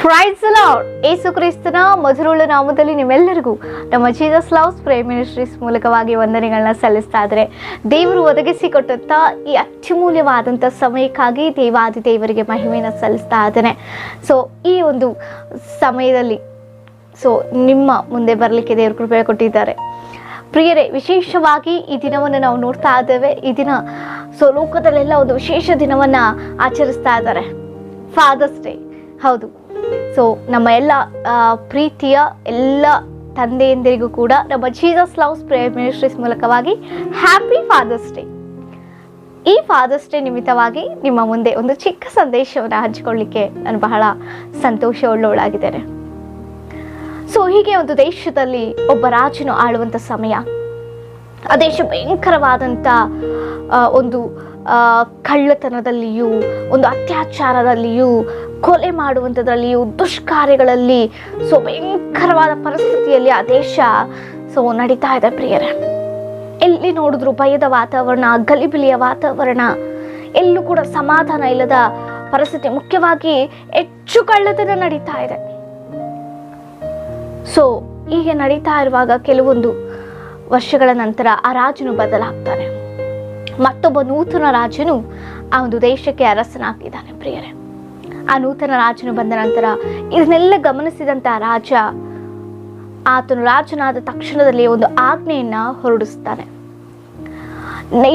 Price the lord. ಯೇಸು ಕ್ರಿಸ್ತನ ಮಧುರವುಳ್ಳ ನಾಮದಲ್ಲಿ ನಿಮ್ಮೆಲ್ಲರಿಗೂ ನಮ್ಮ ಜೀಸಸ್ ಲವ್ಸ್ ಪ್ರೇಯರ್ ಮಿನಿಸ್ಟ್ರೀಸ್ ಮೂಲಕವಾಗಿ ವಂದನೆಗಳನ್ನ ಸಲ್ಲಿಸ್ತಾ ಇದ್ದಾರೆ. ದೇವರು ಒದಗಿಸಿಕೊಟ್ಟಂತ ಈ ಅತ್ಯಮೂಲ್ಯವಾದಂಥ ಸಮಯಕ್ಕಾಗಿ ದೇವಾದಿ ದೇವರಿಗೆ ಮಹಿಮೆಯನ್ನು ಸಲ್ಲಿಸ್ತಾ ಇದ್ದೇನೆ. ಸೊ ಈ ಒಂದು ಸಮಯದಲ್ಲಿ ನಿಮ್ಮ ಮುಂದೆ ಬರಲಿಕ್ಕೆ ದೇವರು ಕೃಪೆ ಕೊಟ್ಟಿದ್ದಾರೆ. ಪ್ರಿಯರೇ, ವಿಶೇಷವಾಗಿ ಈ ದಿನವನ್ನು ನಾವು ನೋಡ್ತಾ ಇದ್ದೇವೆ. ಈ ದಿನ ಲೋಕದಲ್ಲೆಲ್ಲ ಒಂದು ವಿಶೇಷ ದಿನವನ್ನು ಆಚರಿಸ್ತಾ ಇದ್ದಾರೆ, ಫಾದರ್ಸ್ ಡೇ. ಹೌದು, ನಮ್ಮ ಎಲ್ಲ ಪ್ರೀತಿಯ ಎಲ್ಲ ತಂದೆಯಂದಿರಿಗೂ ಕೂಡ ನಮ್ಮ ಜೀಸಸ್ ಲವ್ಸ್ ಪ್ರೇಯರ್ ಮಿನಿಸ್ಟ್ರೀಸ್ ಮೂಲಕವಾಗಿ ಹ್ಯಾಪಿ ಫಾದರ್ಸ್ ಡೇ. ಈ ಫಾದರ್ಸ್ ಡೇ ನಿಮಿತ್ತವಾಗಿ ನಿಮ್ಮ ಮುಂದೆ ಒಂದು ಚಿಕ್ಕ ಸಂದೇಶವನ್ನು ಹಂಚಿಕೊಳ್ಳಿಕ್ಕೆ ನಾನು ಬಹಳ ಸಂತೋಷವುಳ್ಳವಳಾಗಿದ್ದೇನೆ. ಹೀಗೆ ಒಂದು ದೇಶದಲ್ಲಿ ಒಬ್ಬ ರಾಜನು ಆಳುವಂಥ ಸಮಯ, ಆ ದೇಶ ಭಯಂಕರವಾದಂಥ ಒಂದು ಕಳ್ಳತನದಲ್ಲಿಯೂ, ಒಂದು ಅತ್ಯಾಚಾರದಲ್ಲಿಯೂ, ಕೊಲೆ ಮಾಡುವಂಥದ್ರಲ್ಲಿಯೂ, ದುಷ್ಕಾರ್ಯಗಳಲ್ಲಿ ಭಯಂಕರವಾದ ಪರಿಸ್ಥಿತಿಯಲ್ಲಿ ಆ ದೇಶ ನಡೀತಾ ಇದೆ. ಪ್ರಿಯರೇ, ಎಲ್ಲಿ ನೋಡಿದ್ರು ಭಯದ ವಾತಾವರಣ, ಗಲಿಬಿಲಿಯ ವಾತಾವರಣ, ಎಲ್ಲೂ ಕೂಡ ಸಮಾಧಾನ ಇಲ್ಲದ ಪರಿಸ್ಥಿತಿ. ಮುಖ್ಯವಾಗಿ ಹೆಚ್ಚು ಕಳ್ಳತನ ನಡೀತಾ ಇದೆ. ಹೀಗೆ ನಡೀತಾ ಇರುವಾಗ ಕೆಲವೊಂದು ವರ್ಷಗಳ ನಂತರ ಆ ರಾಜನು ಬದಲಾಗ್ತಾನೆ. ಮತ್ತೊಬ್ಬ ನೂತನ ರಾಜನು ಆ ಒಂದು ದೇಶಕ್ಕೆ ಅರಸನಾಗಿದ್ದಾನೆ. ಪ್ರಿಯರೇ, ಆ ನೂತನ ರಾಜನು ಬಂದ ನಂತರ ಇದನ್ನೆಲ್ಲ ಗಮನಿಸಿದಂತ ರಾಜ, ಆತನು ರಾಜನಾದ ತಕ್ಷಣದಲ್ಲಿ ಒಂದು ಆಜ್ಞೆಯನ್ನ ಹೊರಡಿಸ್ತಾನೆ.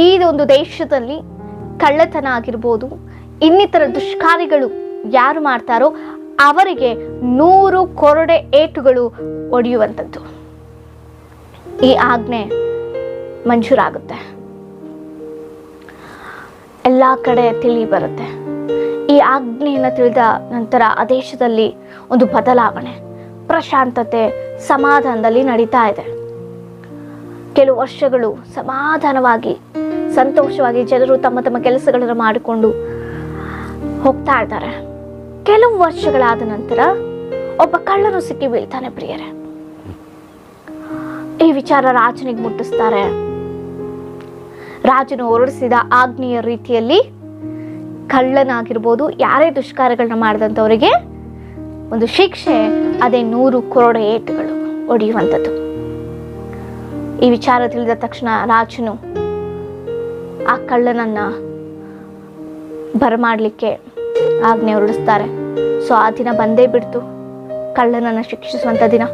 ಈ ಒಂದು ದೇಶದಲ್ಲಿ ಕಳ್ಳತನ ಆಗಿರ್ಬೋದು, ಇನ್ನಿತರ ದುಷ್ಕಾರ್ಯಗಳು ಯಾರು ಮಾಡ್ತಾರೋ ಅವರಿಗೆ 100 ಕೊರಡೆ ಏಟುಗಳು ಹೊಡೆಯುವಂಥದ್ದು ಈ ಆಜ್ಞೆ ಮಂಜೂರಾಗುತ್ತೆ. ಎಲ್ಲ ಕಡೆ ತಿಳಿ ಬರುತ್ತೆ. ಈ ಆಜ್ಞೆಯನ್ನು ತಿಳಿದ ನಂತರ ಆ ದೇಶದಲ್ಲಿ ಒಂದು ಬದಲಾವಣೆ, ಪ್ರಶಾಂತತೆ, ಸಮಾಧಾನದಲ್ಲಿ ನಡೀತಾ ಇದೆ. ಕೆಲವು ವರ್ಷಗಳು ಸಮಾಧಾನವಾಗಿ, ಸಂತೋಷವಾಗಿ ಜನರು ತಮ್ಮ ತಮ್ಮ ಕೆಲಸಗಳನ್ನು ಮಾಡಿಕೊಂಡು ಹೋಗ್ತಾ ಇದ್ದಾರೆ. ಕೆಲವು ವರ್ಷಗಳಾದ ನಂತರ ಒಬ್ಬ ಕಳ್ಳನು ಸಿಕ್ಕಿ ಬೀಳ್ತಾನೆ. ಪ್ರಿಯರೇ, ಈ ವಿಚಾರ ರಾಜನಿಗೆ ಮುಟ್ಟಿಸ್ತಾರೆ. ರಾಜನು ಹೊರಡಿಸಿದ ಆಜ್ಞೆಯ ರೀತಿಯಲ್ಲಿ ಕಳ್ಳನಾಗಿರ್ಬೋದು, ಯಾರೇ ದುಷ್ಕಾರ್ಯಗಳನ್ನ ಮಾಡಿದಂಥವರಿಗೆ ಒಂದು ಶಿಕ್ಷೆ, ಅದೇ 100 ಕೊರಡೆ ಏಟುಗಳು ಹೊಡೆಯುವಂಥದ್ದು. ಈ ವಿಚಾರ ತಿಳಿದ ತಕ್ಷಣ ರಾಜನು ಆ ಕಳ್ಳನನ್ನ ಬರಮಾಡ್ಲಿಕ್ಕೆ ಆಜ್ಞೆ ಹೊರಡಿಸ್ತಾರೆ. ಆ ದಿನ ಬಂದೇ ಬಿಡ್ತು, ಕಳ್ಳನನ್ನ ಶಿಕ್ಷಿಸುವಂತ ದಿನ.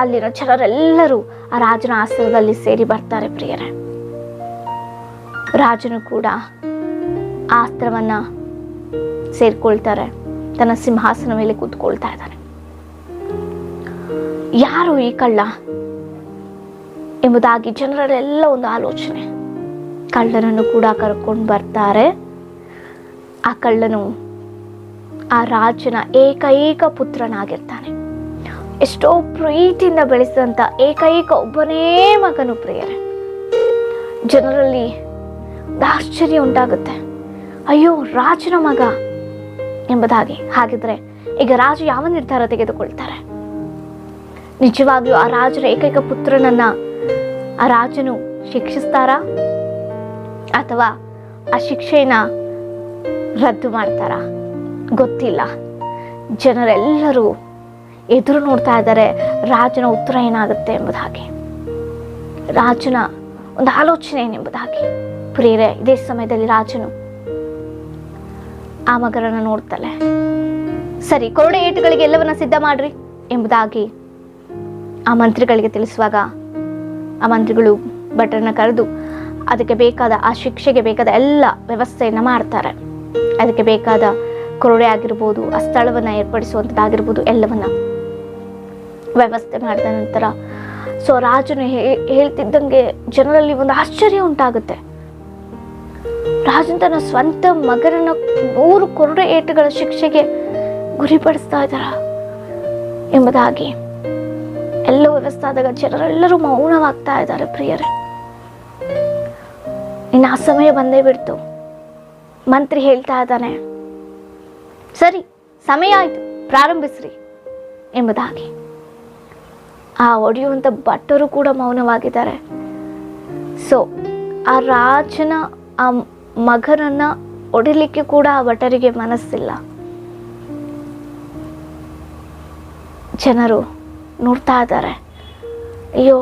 ಅಲ್ಲಿನ ಜನರೆಲ್ಲರೂ ಆ ರಾಜನ ಆಶ್ರಯದಲ್ಲಿ ಸೇರಿ ಬರ್ತಾರೆ. ಪ್ರಿಯರೇ, ರಾಜನು ಕೂಡ ಆ ಆಸ್ತ್ರವನ್ನ ಸೇರ್ಕೊಳ್ತಾರೆ, ತನ್ನ ಸಿಂಹಾಸನ ಮೇಲೆ ಕೂತ್ಕೊಳ್ತಾ ಇದ್ದಾನೆ. ಯಾರು ಈ ಕಳ್ಳ ಎಂಬುದಾಗಿ ಜನರೆಲ್ಲ ಒಂದು ಆಲೋಚನೆ. ಕಳ್ಳನನ್ನು ಕೂಡ ಕರ್ಕೊಂಡು ಬರ್ತಾರೆ. ಆ ಕಳ್ಳನು ಆ ರಾಜನ ಏಕೈಕ ಪುತ್ರನಾಗಿರ್ತಾನೆ. ಎಷ್ಟೋ ಪ್ರೀತಿಯಿಂದ ಬೆಳೆಸಿದಂತ ಏಕೈಕ ಒಬ್ಬನೇ ಮಗನು. ಪ್ರಿಯರೇ, ಜನರಲ್ಲಿ ಆಶ್ಚರ್ಯ ಉಂಟಾಗುತ್ತೆ, ಅಯ್ಯೋ ರಾಜನ ಮಗ ಎಂಬುದಾಗಿ. ಹಾಗಿದ್ರೆ ಈಗ ರಾಜು ಯಾವ ನಿರ್ಧಾರ ತೆಗೆದುಕೊಳ್ತಾರೆ? ನಿಜವಾಗಿಯೂ ಆ ರಾಜನ ಏಕೈಕ ಪುತ್ರನನ್ನ ಆ ರಾಜನು ಶಿಕ್ಷಿಸ್ತಾರಾ, ಅಥವಾ ಆ ಶಿಕ್ಷೆಯನ್ನ ರದ್ದು ಮಾಡ್ತಾರಾ? ಗೊತ್ತಿಲ್ಲ. ಜನರೆಲ್ಲರೂ ಎದುರು ನೋಡ್ತಾ ಇದ್ದಾರೆ ರಾಜನ ಉತ್ತರ ಏನಾಗುತ್ತೆ ಎಂಬುದಾಗಿ, ರಾಜನ ಒಂದು ಆಲೋಚನೆ ಏನೆಂಬುದಾಗಿ. ಪ್ರಿಯರೇ, ಇದೇ ಸಮಯದಲ್ಲಿ ರಾಜನು ಆ ಮಗನನ್ನ ನೋಡ್ತಾಳೆ. ಸರಿ, ಕೊರಡೆ ಏಟುಗಳಿಗೆ ಎಲ್ಲವನ್ನ ಸಿದ್ಧ ಮಾಡ್ರಿ ಎಂಬುದಾಗಿ ಆ ಮಂತ್ರಿಗಳಿಗೆ ತಿಳಿಸುವಾಗ, ಆ ಮಂತ್ರಿಗಳು ಭಟರನ್ನ ಕರೆದು ಅದಕ್ಕೆ ಬೇಕಾದ, ಆ ಶಿಕ್ಷೆಗೆ ಬೇಕಾದ ಎಲ್ಲ ವ್ಯವಸ್ಥೆಯನ್ನ ಮಾಡ್ತಾರೆ. ಅದಕ್ಕೆ ಬೇಕಾದ ಕೊರಡೆ ಆಗಿರ್ಬೋದು, ಆ ಸ್ಥಳವನ್ನ ಏರ್ಪಡಿಸುವಂಥದ್ದಾಗಿರ್ಬೋದು, ಎಲ್ಲವನ್ನ ವ್ಯವಸ್ಥೆ ಮಾಡಿದ ನಂತರ ರಾಜನು ಹೇಳ್ತಿದ್ದಂಗೆ ಜನರಲ್ಲಿ ಒಂದು ಆಶ್ಚರ್ಯ ಉಂಟಾಗುತ್ತೆ. ರಾಜನ್ ತನ್ನ ಸ್ವಂತ ಮಗನನ್ನ 100 ಕೊರಡೆ ಏಟುಗಳ ಶಿಕ್ಷೆಗೆ ಗುರಿಪಡಿಸ್ತಾ ಇದ್ದಾರ ಎಂಬುದಾಗಿ ಎಲ್ಲ ವ್ಯವಸ್ಥೆ ಆದಾಗ ಜನರೆಲ್ಲರೂ ಮೌನವಾಗ್ತಾ ಇದ್ದಾರೆ. ಪ್ರಿಯರೇ, ಇನ್ನು ಆ ಸಮಯ ಬಂದೇ ಬಿಡ್ತು. ಮಂತ್ರಿ ಹೇಳ್ತಾ ಇದ್ದಾನೆ, ಸರಿ ಸಮಯ ಆಯ್ತು, ಪ್ರಾರಂಭಿಸ್ರಿ ಎಂಬುದಾಗಿ. ಆ ಹೊಡೆಯುವಂತ ಭಟ್ಟರು ಕೂಡ ಮೌನವಾಗಿದ್ದಾರೆ. ಆ ರಾಜನ ಆ ಮಗನನ್ನ ಹೊಡಿಲಿಕ್ಕೆ ಕೂಡ ಆ ಭಟರಿಗೆ ಮನಸ್ಸಿಲ್ಲ. ಜನರು ನೋಡ್ತಾ ಇದ್ದಾರೆ, ಅಯ್ಯೋ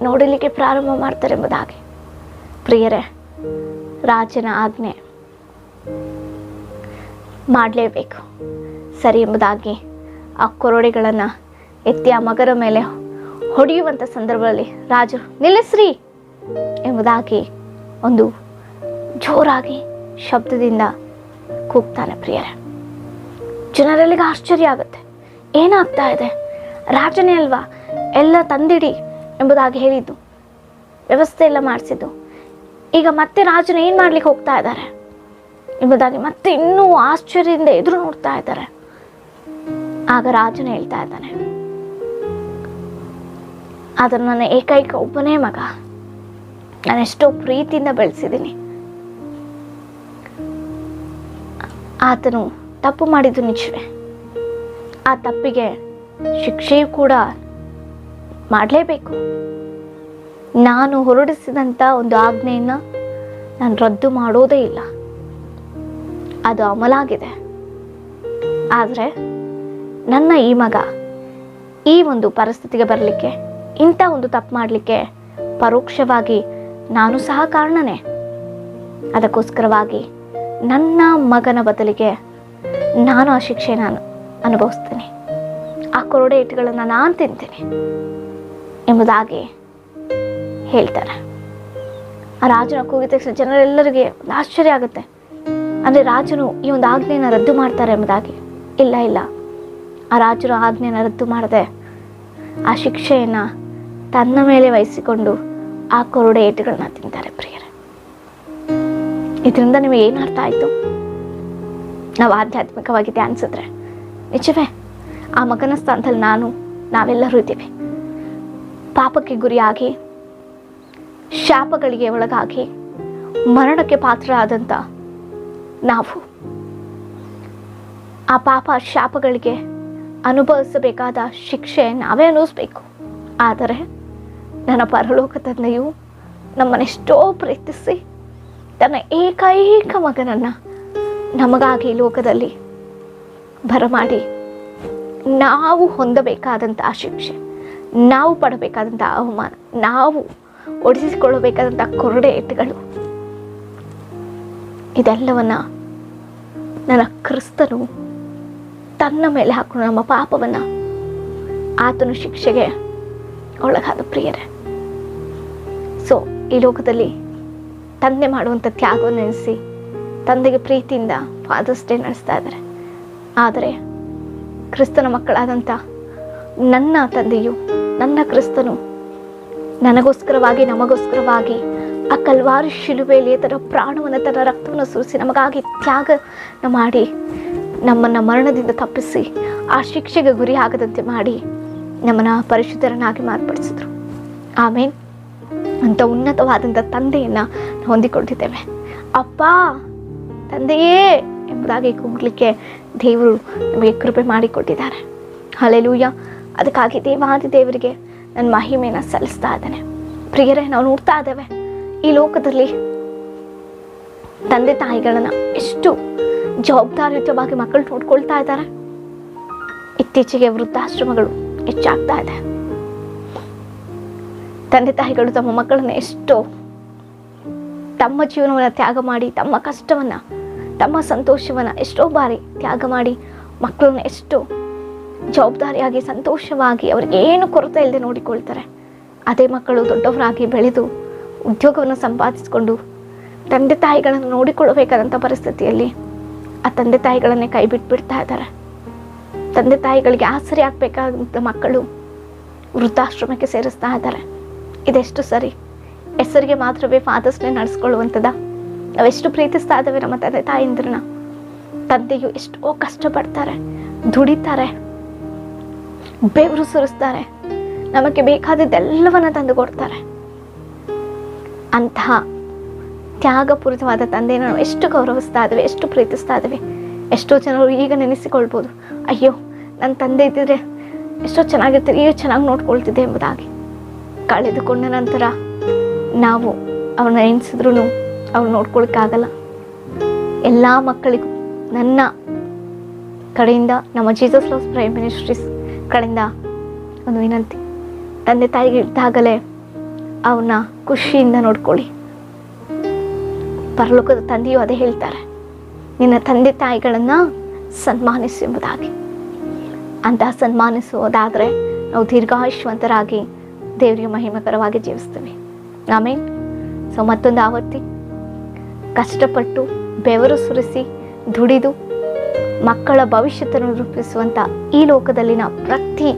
ನೋಡಲಿಕ್ಕೆ ಪ್ರಾರಂಭ ಮಾಡ್ತಾರೆ ಎಂಬುದಾಗಿ. ಪ್ರಿಯರೇ, ರಾಜನ ಆಜ್ಞೆ ಮಾಡಲೇಬೇಕು ಸರಿ ಎಂಬುದಾಗಿ ಆ ಕೊರಡೆಗಳನ್ನು ಎತ್ತಿ ಆ ಮಗನ ಮೇಲೆ ಹೊಡೆಯುವಂಥ ಸಂದರ್ಭದಲ್ಲಿ ರಾಜರು ನಿಲ್ಲಿಸ್ರಿ ಎಂಬುದಾಗಿ ಒಂದು ಜೋರಾಗಿ ಶಬ್ದದಿಂದ ಕೂಗ್ತಾನೆ. ಪ್ರಿಯರೇ, ಜನರಲ್ಲಿಗೆ ಆಶ್ಚರ್ಯ ಆಗುತ್ತೆ, ಏನಾಗ್ತಾ ಇದೆ? ರಾಜನೇ ಅಲ್ವಾ ಎಲ್ಲ ತಂದಿಡಿ ಎಂಬುದಾಗಿ ಹೇಳಿದ್ದು, ವ್ಯವಸ್ಥೆ ಎಲ್ಲ ಮಾಡಿಸಿದ್ದು, ಈಗ ಮತ್ತೆ ರಾಜನ ಏನು ಮಾಡ್ಲಿಕ್ಕೆ ಹೋಗ್ತಾ ಇದ್ದಾರೆ ಎಂಬುದಾಗಿ ಮತ್ತೆ ಇನ್ನೂ ಆಶ್ಚರ್ಯದಿಂದ ಎದುರು ನೋಡ್ತಾ ಇದ್ದಾರೆ. ಆಗ ರಾಜನ ಹೇಳ್ತಾ ಇದ್ದಾನೆ, ಆದ್ರೆ ನನ್ನ ಏಕೈಕ ಒಬ್ಬನೇ ಮಗ, ನಾನು ಎಷ್ಟೋ ಪ್ರೀತಿಯಿಂದ ಬೆಳೆಸಿದ್ದೀನಿ. ಆತನು ತಪ್ಪು ಮಾಡಿದ್ದು ನಿಜವೇ, ಆ ತಪ್ಪಿಗೆ ಶಿಕ್ಷೆಯೂ ಕೂಡ ಮಾಡಲೇಬೇಕು. ನಾನು ಹೊರಡಿಸಿದಂಥ ಒಂದು ಆಜ್ಞೆಯನ್ನು ನಾನು ರದ್ದು ಮಾಡೋದೇ ಇಲ್ಲ, ಅದು ಅಮಲಾಗಿದೆ. ಆದರೆ ನನ್ನ ಈ ಮಗ ಈ ಒಂದು ಪರಿಸ್ಥಿತಿಗೆ ಬರಲಿಕ್ಕೆ, ಇಂಥ ಒಂದು ತಪ್ಪು ಮಾಡಲಿಕ್ಕೆ ಪರೋಕ್ಷವಾಗಿ ನಾನು ಸಹ ಕಾರಣನೇ. ಅದಕ್ಕೋಸ್ಕರವಾಗಿ ನನ್ನ ಮಗನ ಬದಲಿಗೆ ನಾನು ಆ ಶಿಕ್ಷೆ ನಾನು ಅನುಭವಿಸ್ತೀನಿ, ಆ ಕೊರಡೆ ಏಟುಗಳನ್ನು ನಾನು ತಿಂತೀನಿ ಎಂಬುದಾಗಿ ಹೇಳ್ತಾರೆ. ಆ ರಾಜನ ಕೂಗಿದ ತಕ್ಷಣ ಜನರೆಲ್ಲರಿಗೆ ಒಂದು ಆಶ್ಚರ್ಯ ಆಗುತ್ತೆ. ಅಂದರೆ ರಾಜನು ಈ ಒಂದು ಆಜ್ಞೆಯನ್ನು ರದ್ದು ಮಾಡ್ತಾರೆ ಎಂಬುದಾಗಿ. ಇಲ್ಲ ಇಲ್ಲ, ಆ ರಾಜರು ಆಜ್ಞೆಯನ್ನು ರದ್ದು ಮಾಡದೆ ಆ ಶಿಕ್ಷೆಯನ್ನು ತನ್ನ ಮೇಲೆ ವಹಿಸಿಕೊಂಡು ಆ ಕೊರಡೆ ಏಟುಗಳನ್ನ ತಿಂತಾರೆ. ಪ್ರಿಯರೇ, ಇದರಿಂದ ನಿಮಗೆ ಏನು ಅರ್ಥ ಆಯಿತು? ನಾವು ಆಧ್ಯಾತ್ಮಿಕವಾಗಿ ಧ್ಯಾನಿಸಿದ್ರೆ ನಿಜವೇ ಆ ಮಗನ ಸ್ಥಾನದಲ್ಲಿ ನಾವೆಲ್ಲರೂ ಇದ್ದೀವಿ. ಪಾಪಕ್ಕೆ ಗುರಿಯಾಗಿ, ಶಾಪಗಳಿಗೆ ಒಳಗಾಗಿ, ಮರಣಕ್ಕೆ ಪಾತ್ರರಾದಂಥ ನಾವು ಆ ಪಾಪ ಶಾಪಗಳಿಗೆ ಅನುಭವಿಸಬೇಕಾದ ಶಿಕ್ಷೆ ನಾವೇ ಅನುಭವಿಸ್ಬೇಕು. ಆದರೆ ನನ್ನ ಪರಲೋಕ ತಂದೆಯು ನಮ್ಮನ್ನೆಷ್ಟೋ ಪ್ರೀತಿಸಿ ತನ್ನ ಏಕೈಕ ಮಗನನ್ನು ನಮಗಾಗಿ ಲೋಕದಲ್ಲಿ ಬರಮಾಡಿ ನಾವು ಹೊಂದಬೇಕಾದಂಥ ಆ ಶಿಕ್ಷೆ, ನಾವು ಪಡಬೇಕಾದಂಥ ಅವಮಾನ, ನಾವು ಒಡಿಸಿಕೊಳ್ಳಬೇಕಾದಂಥ ಕೊರಡೆ ಏಟುಗಳು, ಇದೆಲ್ಲವನ್ನ ನನ್ನ ಕ್ರಿಸ್ತನು ತನ್ನ ಮೇಲೆ ಹಾಕೊಂಡು ನಮ್ಮ ಪಾಪವನ್ನು ಆತನು ಶಿಕ್ಷೆಗೆ ಒಳಗಾದ. ಪ್ರಿಯರೇ, ಸೊ ಈ ಲೋಕದಲ್ಲಿ ತಂದೆ ಮಾಡುವಂಥ ತ್ಯಾಗವನ್ನು ನೆನೆಸಿ ತಂದೆಗೆ ಪ್ರೀತಿಯಿಂದ ಫಾದರ್ಸ್ ಡೇ ನಡೆಸ್ತಾ ಇದ್ದಾರೆ. ಆದರೆ ಕ್ರಿಸ್ತನ ಮಕ್ಕಳಾದಂಥ ನನ್ನ ತಂದೆಯು, ನನ್ನ ಕ್ರಿಸ್ತನು ನನಗೋಸ್ಕರವಾಗಿ, ನಮಗೋಸ್ಕರವಾಗಿ ಆ ಕಲ್ವಾರಿ ಶಿಲುಬೆಯಲ್ಲಿ ತನ್ನ ಪ್ರಾಣವನ್ನು, ತನ್ನ ರಕ್ತವನ್ನು ಸುರಿಸಿ ನಮಗಾಗಿ ತ್ಯಾಗ ಮಾಡಿ ನಮ್ಮನ್ನು ಮರಣದಿಂದ ತಪ್ಪಿಸಿ ಆ ಶಿಕ್ಷೆಗೆ ಗುರಿ ಆಗದಂತೆ ಮಾಡಿ ನಮ್ಮನ್ನು ಪರಿಶುದ್ಧರನ್ನಾಗಿ ಮಾರ್ಪಡಿಸಿದ್ರು. ಆಮೇಲೆ ಅಂತ ಉನ್ನತವಾದಂಥ ತಂದೆಯನ್ನು ಹೊಂದಿಕೊಂಡಿದ್ದೇವೆ. ಅಪ್ಪ, ತಂದೆಯೇ ಎಂಬುದಾಗಿ ಕೂಗಲಿಕ್ಕೆ ದೇವರು ನಮಗೆ ಕೃಪೆ ಮಾಡಿಕೊಟ್ಟಿದ್ದಾರೆ. ಹಲ್ಲೆಲೂಯ. ಅದಕ್ಕಾಗಿ ದೇವಾದಿ ದೇವರಿಗೆ ನನ್ನ ಮಹಿಮೆಯನ್ನು ಸಲ್ಲಿಸ್ತಾ ಇದ್ದೇನೆ. ಪ್ರಿಯರೇ, ನಾವು ನೋಡ್ತಾ ಇದ್ದೇವೆ ಈ ಲೋಕದಲ್ಲಿ ತಂದೆ ತಾಯಿಗಳನ್ನ ಎಷ್ಟು ಜವಾಬ್ದಾರಿಯುತವಾಗಿ ಮಕ್ಕಳು ನೋಡ್ಕೊಳ್ತಾ ಇದ್ದಾರೆ. ಇತ್ತೀಚೆಗೆ ವೃದ್ಧಾಶ್ರಮಗಳು ಹೆಚ್ಚಾಗ್ತಾ ಇದೆ. ತಂದೆ ತಾಯಿಗಳು ತಮ್ಮ ಮಕ್ಕಳನ್ನ ಎಷ್ಟೋ ತಮ್ಮ ಜೀವನವನ್ನು ತ್ಯಾಗ ಮಾಡಿ, ತಮ್ಮ ಕಷ್ಟವನ್ನು, ತಮ್ಮ ಸಂತೋಷವನ್ನು ಎಷ್ಟೋ ಬಾರಿ ತ್ಯಾಗ ಮಾಡಿ ಮಕ್ಕಳನ್ನ ಎಷ್ಟು ಜವಾಬ್ದಾರಿಯಾಗಿ, ಸಂತೋಷವಾಗಿ, ಅವ್ರಿಗೆ ಏನು ಕೊರತೆ ಇಲ್ಲದೆ ನೋಡಿಕೊಳ್ತಾರೆ. ಅದೇ ಮಕ್ಕಳು ದೊಡ್ಡವರಾಗಿ ಬೆಳೆದು ಉದ್ಯೋಗವನ್ನು ಸಂಪಾದಿಸಿಕೊಂಡು ತಂದೆ ತಾಯಿಗಳನ್ನು ನೋಡಿಕೊಳ್ಳಬೇಕಾದಂಥ ಪರಿಸ್ಥಿತಿಯಲ್ಲಿ ಆ ತಂದೆ ತಾಯಿಗಳನ್ನೇ ಕೈ ಬಿಟ್ಬಿಡ್ತಾ ಇದ್ದಾರೆ. ತಂದೆ ತಾಯಿಗಳಿಗೆ ಆಸರೆ ಆಗಬೇಕಾದಂಥ ಮಕ್ಕಳು ವೃದ್ಧಾಶ್ರಮಕ್ಕೆ ಸೇರಿಸ್ತಾ ಇದ್ದಾರೆ. ಇದೆಷ್ಟು ಸರಿ? ಹೆಸರಿಗೆ ಮಾತ್ರವೇ ಫಾದರ್ಸ್ ಡೇ ನಡೆಸ್ಕೊಳ್ಳುವಂಥದ್ದ? ನಾವೆಷ್ಟು ಪ್ರೀತಿಸ್ತಾ ಇದ್ದೇವೆ ನಮ್ಮ ತಂದೆ ತಾಯಿಂದ್ರನ್ನ. ತಂದೆಯು ಎಷ್ಟೋ ಕಷ್ಟಪಡ್ತಾರೆ, ದುಡಿತಾರೆ, ಬೆವರು ಸುರಿಸ್ತಾರೆ, ನಮಗೆ ಬೇಕಾದದ್ದೆಲ್ಲವನ್ನ ತಂದು ಕೊಡ್ತಾರೆ. ಅಂತಹ ತ್ಯಾಗಪೂರಿತವಾದ ತಂದೆಯನ್ನು ನಾವು ಎಷ್ಟು ಗೌರವಿಸ್ತಾ ಇದ್ದೇವೆ, ಎಷ್ಟು ಪ್ರೀತಿಸ್ತಾ ಇದ್ದೇವೆ. ಎಷ್ಟೋ ಜನರು ಈಗ ನೆನೆಸಿಕೊಳ್ಬೋದು, ಅಯ್ಯೋ ನನ್ನ ತಂದೆ ಇದ್ದಿದ್ರೆ ಎಷ್ಟೋ ಚೆನ್ನಾಗಿರ್ತೀರಿ, ಈಗ ಚೆನ್ನಾಗಿ ನೋಡ್ಕೊಳ್ತಿದ್ದೆ ಎಂಬುದಾಗಿ. ಕಳೆದುಕೊಂಡ ನಂತರ ನಾವು ಅವ್ರನ್ನ ನೆನೆಸಿದ್ರು ಅವ್ರು ನೋಡ್ಕೊಳಕ್ಕಾಗಲ್ಲ. ಎಲ್ಲ ಮಕ್ಕಳಿಗೂ ನನ್ನ ಕಡೆಯಿಂದ, ನಮ್ಮ ಜೀಸಸ್ ಲವ್ಸ್ ಪ್ರೈಮ್ ಮಿನಿಸ್ಟ್ರೀಸ್ ಕಡೆಯಿಂದ ಒಂದು ವಿನಂತಿ, ತಂದೆ ತಾಯಿಗೆ ಇದ್ದಾಗಲೇ ಅವನ್ನ ಖುಷಿಯಿಂದ ನೋಡ್ಕೊಳ್ಳಿ. ಪರಲೋಕದ ತಂದೆಯು ಅದೇ ಹೇಳ್ತಾರೆ, ನಿನ್ನ ತಂದೆ ತಾಯಿಗಳನ್ನ ಸನ್ಮಾನಿಸು ಎಂಬುದಾಗಿ. ಅಂತಹ ಸನ್ಮಾನಿಸುವುದಾದರೆ ನಾವು ದೀರ್ಘಾಯುಷ್ಯವಂತರಾಗಿ ದೇವರಿಗೆ ಮಹಿಮಕರವಾಗಿ ಜೀವಿಸ್ತೇವೆ. ಆಮೇಲೆ ಮತ್ತೊಂದು ಆವರ್ತಿ ಕಷ್ಟಪಟ್ಟು ಬೆವರು ಸುರಿಸಿ ದುಡಿದು ಮಕ್ಕಳ ಭವಿಷ್ಯತನ್ನು ರೂಪಿಸುವಂಥ ಈ ಲೋಕದಲ್ಲಿನ ಪ್ರತಿ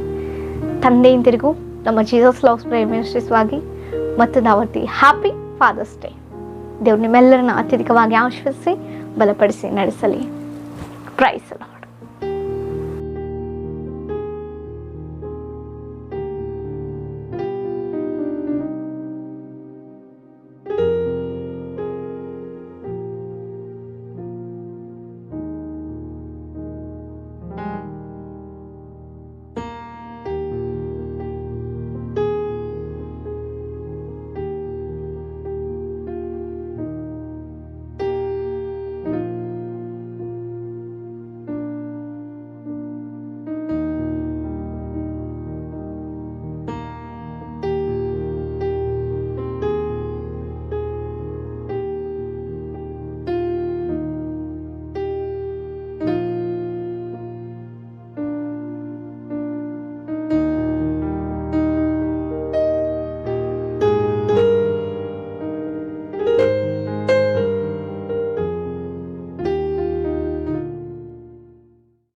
ತಂದೆಯಂದಿರಿಗೂ ನಮ್ಮ ಜೀಸಸ್ ಲವ್ಸ್ ಪ್ರೇಯರ್ ಮಿನಿಸ್ಟ್ರೀಸ್ವಾಗಿ ಮತ್ತೊಂದು ಆವರ್ತಿ ಹ್ಯಾಪಿ ಫಾದರ್ಸ್ ಡೇ. ದೇವ್ರು ನಿಮ್ಮೆಲ್ಲರನ್ನ ಅತ್ಯಧಿಕವಾಗಿ ಆಶೀರ್ವದಿಸಿ ಬಲಪಡಿಸಿ ನಡೆಸಲಿ. ಪ್ರೈಸ್.